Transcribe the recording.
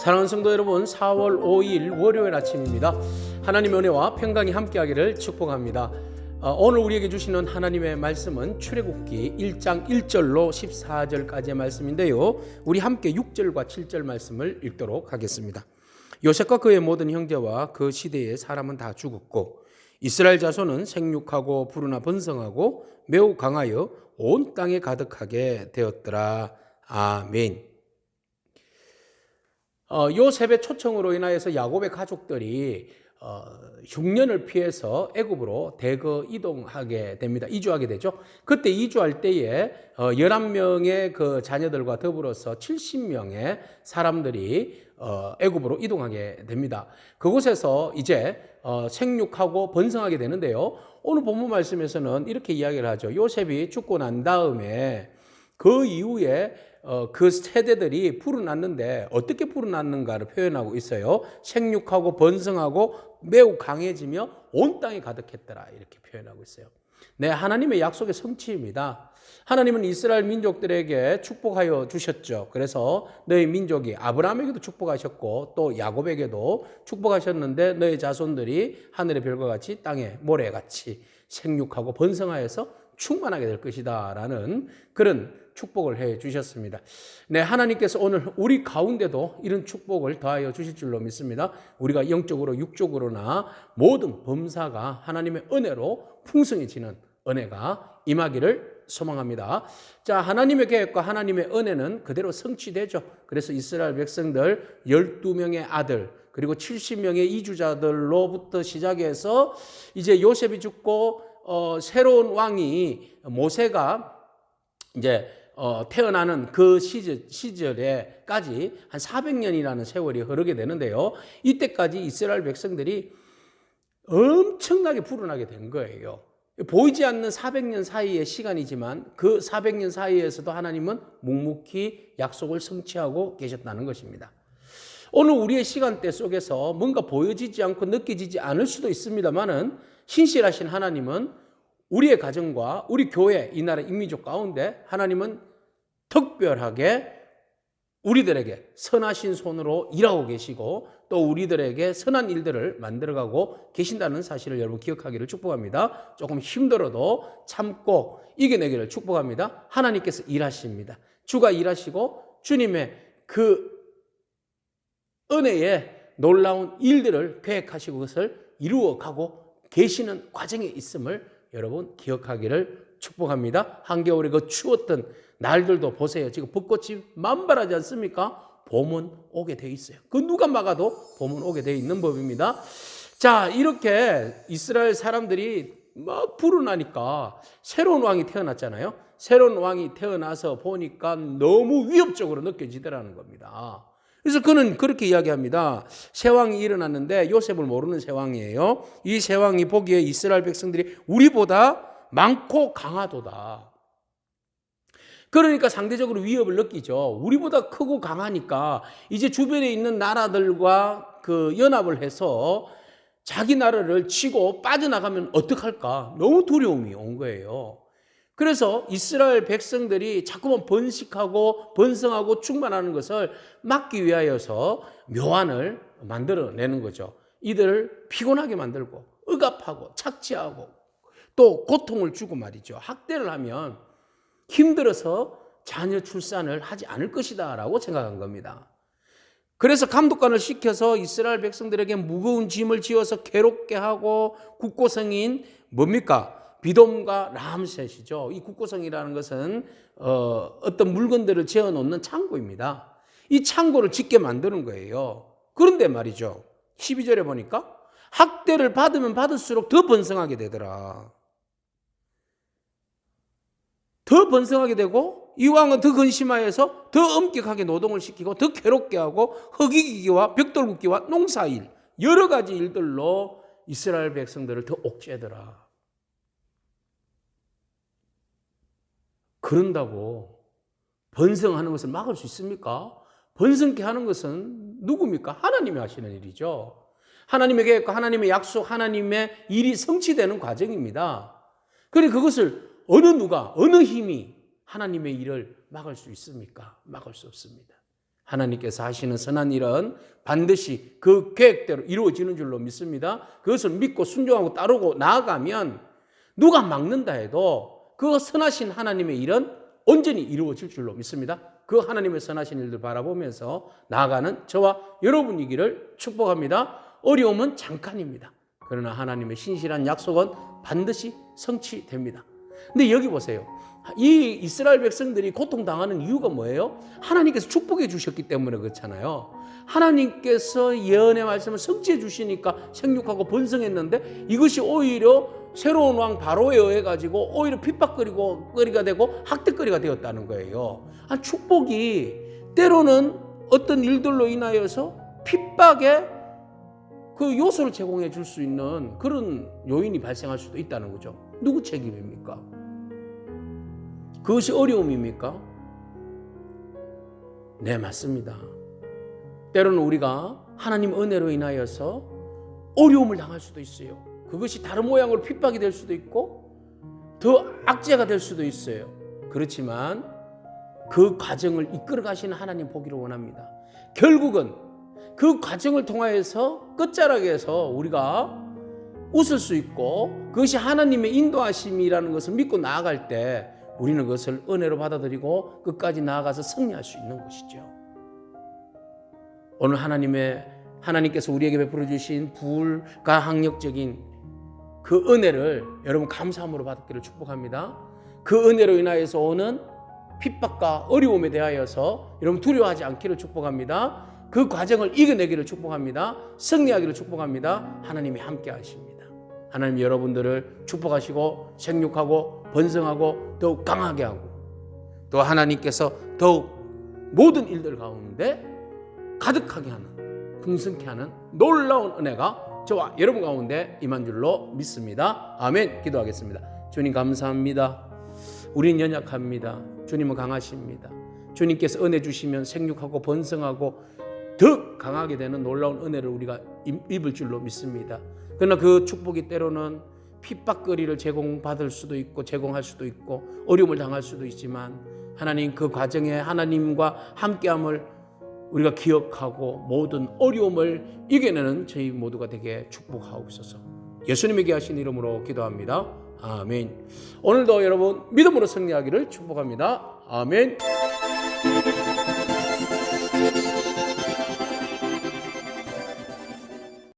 사랑하는 성도 여러분, 4월 5일 월요일 아침입니다. 하나님의 은혜와 평강이 함께하기를 축복합니다. 오늘 우리에게 주시는 하나님의 말씀은 출애굽기 1장 1절로 14절까지의 말씀인데요, 우리 함께 6절과 7절 말씀을 읽도록 하겠습니다. 요셉과 그의 모든 형제와 그 시대의 사람은 다 죽었고 이스라엘 자손은 생육하고 푸르나 번성하고 매우 강하여 온 땅에 가득하게 되었더라. 아멘. 요셉의 초청으로 인하여서 야곱의 가족들이 흉년을 피해서 애굽으로 대거 이동하게 됩니다. 이주하게 되죠. 그때 이주할 때에 11명의 그 자녀들과 더불어서 70명의 사람들이 애굽으로 이동하게 됩니다. 그곳에서 이제 생육하고 번성하게 되는데요, 오늘 본문 말씀에서는 이렇게 이야기를 하죠. 요셉이 죽고 난 다음에 그 이후에 그 세대들이 불어났는데 어떻게 불어났는가를 표현하고 있어요. 생육하고 번성하고 매우 강해지며 온 땅에 가득했더라, 이렇게 표현하고 있어요. 네, 하나님의 약속의 성취입니다. 하나님은 이스라엘 민족들에게 축복하여 주셨죠. 그래서 너희 민족이 아브라함에게도 축복하셨고 또 야곱에게도 축복하셨는데 너희 자손들이 하늘의 별과 같이 땅의 모래같이 생육하고 번성하여서 충만하게 될 것이다 라는 그런 축복을 해 주셨습니다. 네, 하나님께서 오늘 우리 가운데도 이런 축복을 더하여 주실 줄로 믿습니다. 우리가 영적으로 육적으로나 모든 범사가 하나님의 은혜로 풍성해지는 은혜가 임하기를 소망합니다. 자, 하나님의 계획과 하나님의 은혜는 그대로 성취되죠. 그래서 이스라엘 백성들 12명의 아들 그리고 70명의 이주자들로부터 시작해서 이제 요셉이 죽고 새로운 왕이 모세가 이제 태어나는 그 시절에까지 한 400년이라는 세월이 흐르게 되는데요, 이때까지 이스라엘 백성들이 엄청나게 불어나게 된 거예요. 보이지 않는 400년 사이의 시간이지만 그 400년 사이에서도 하나님은 묵묵히 약속을 성취하고 계셨다는 것입니다. 오늘 우리의 시간대 속에서 뭔가 보여지지 않고 느껴지지 않을 수도 있습니다만은 신실하신 하나님은 우리의 가정과 우리 교회, 이 나라 인민족 가운데 하나님은 특별하게 우리들에게 선하신 손으로 일하고 계시고 또 우리들에게 선한 일들을 만들어가고 계신다는 사실을 여러분 기억하기를 축복합니다. 조금 힘들어도 참고 이겨내기를 축복합니다. 하나님께서 일하십니다. 주가 일하시고 주님의 그 은혜의 놀라운 일들을 계획하시고 그것을 이루어가고 계시는 과정에 있음을 여러분 기억하기를 축복합니다. 한겨울에 그 추웠던 날들도 보세요. 지금 벚꽃이 만발하지 않습니까? 봄은 오게 돼 있어요. 그 누가 막아도 봄은 오게 돼 있는 법입니다. 자, 이렇게 이스라엘 사람들이 막 불어나니까 새로운 왕이 태어났잖아요. 새로운 왕이 태어나서 보니까 너무 위협적으로 느껴지더라는 겁니다. 그래서 그는 그렇게 이야기합니다. 새 왕이 일어났는데 요셉을 모르는 새 왕이에요. 이 새 왕이 보기에 이스라엘 백성들이 우리보다 많고 강하도다. 그러니까 상대적으로 위협을 느끼죠. 우리보다 크고 강하니까 이제 주변에 있는 나라들과 그 연합을 해서 자기 나라를 치고 빠져나가면 어떡할까? 너무 두려움이 온 거예요. 그래서 이스라엘 백성들이 자꾸만 번식하고 번성하고 충만하는 것을 막기 위하여서 묘안을 만들어내는 거죠. 이들을 피곤하게 만들고 억압하고 착취하고 또 고통을 주고 말이죠. 학대를 하면 힘들어서 자녀 출산을 하지 않을 것이다 라고 생각한 겁니다. 그래서 감독관을 시켜서 이스라엘 백성들에게 무거운 짐을 지어서 괴롭게 하고 국고성인 뭡니까? 비돔과 람셋이죠. 이 국고성이라는 것은 어떤 물건들을 재어놓는 창고입니다. 이 창고를 짓게 만드는 거예요. 그런데 말이죠, 12절에 보니까 학대를 받으면 받을수록 더 번성하게 되더라. 더 번성하게 되고 이 왕은 더 근심하여서 더 엄격하게 노동을 시키고 더 괴롭게 하고 허기기와 벽돌 굽기와 농사일 여러 가지 일들로 이스라엘 백성들을 더 옥죄더라. 그런다고 번성하는 것을 막을 수 있습니까? 번성케 하는 것은 누굽니까? 하나님이 하시는 일이죠. 하나님의 계획과 하나님의 약속, 하나님의 일이 성취되는 과정입니다. 그런데 그것을 어느 힘이 하나님의 일을 막을 수 있습니까? 막을 수 없습니다. 하나님께서 하시는 선한 일은 반드시 그 계획대로 이루어지는 줄로 믿습니다. 그것을 믿고 순종하고 따르고 나아가면 누가 막는다 해도 그 선하신 하나님의 일은 온전히 이루어질 줄로 믿습니다. 그 하나님의 선하신 일들 바라보면서 나아가는 저와 여러분이기를 축복합니다. 어려움은 잠깐입니다. 그러나 하나님의 신실한 약속은 반드시 성취됩니다. 근데 여기 보세요. 이 이스라엘 백성들이 고통당하는 이유가 뭐예요? 하나님께서 축복해 주셨기 때문에 그렇잖아요. 하나님께서 예언의 말씀을 성취해 주시니까 생육하고 번성했는데 이것이 오히려 새로운 왕 바로에 의해 가지고 오히려 핍박거리가 되고 학대거리가 되었다는 거예요. 축복이 때로는 어떤 일들로 인하여서 핍박의 그 요소를 제공해 줄 수 있는 그런 요인이 발생할 수도 있다는 거죠. 누구 책임입니까? 그것이 어려움입니까? 네, 맞습니다. 때로는 우리가 하나님 은혜로 인하여서 어려움을 당할 수도 있어요. 그것이 다른 모양으로 핍박이 될 수도 있고 더 악재가 될 수도 있어요. 그렇지만 그 과정을 이끌어 가시는 하나님 보기를 원합니다. 결국은 그 과정을 통하여서 끝자락에서 우리가 웃을 수 있고 그것이 하나님의 인도하심이라는 것을 믿고 나아갈 때 우리는 그것을 은혜로 받아들이고 끝까지 나아가서 승리할 수 있는 것이죠. 오늘 하나님께서 우리에게 베풀어 주신 불가항력적인 그 은혜를 여러분 감사함으로 받기를 축복합니다. 그 은혜로 인하여서 오는 핍박과 어려움에 대하여서 여러분 두려워하지 않기를 축복합니다. 그 과정을 이겨내기를 축복합니다. 승리하기를 축복합니다. 하나님이 함께 하십니다. 하나님 여러분들을 축복하시고 생육하고 번성하고 더욱 강하게 하고 또 하나님께서 더욱 모든 일들 가운데 가득하게 하는 풍성케 하는 놀라운 은혜가 저와 여러분 가운데 임한 줄로 믿습니다. 아멘. 기도하겠습니다. 주님 감사합니다. 우리는 연약합니다. 주님은 강하십니다. 주님께서 은혜 주시면 생육하고 번성하고 더 강하게 되는 놀라운 은혜를 우리가 입을 줄로 믿습니다. 그러나 그 축복이 때로는 핍박거리를 제공받을 수도 있고 제공할 수도 있고 어려움을 당할 수도 있지만 하나님 그 과정에 하나님과 함께함을 우리가 기억하고 모든 어려움을 이겨내는 저희 모두가 되게 축복하옵소서. 예수님의 귀하신 이름으로 기도합니다. 아멘. 오늘도 여러분 믿음으로 승리하기를 축복합니다. 아멘.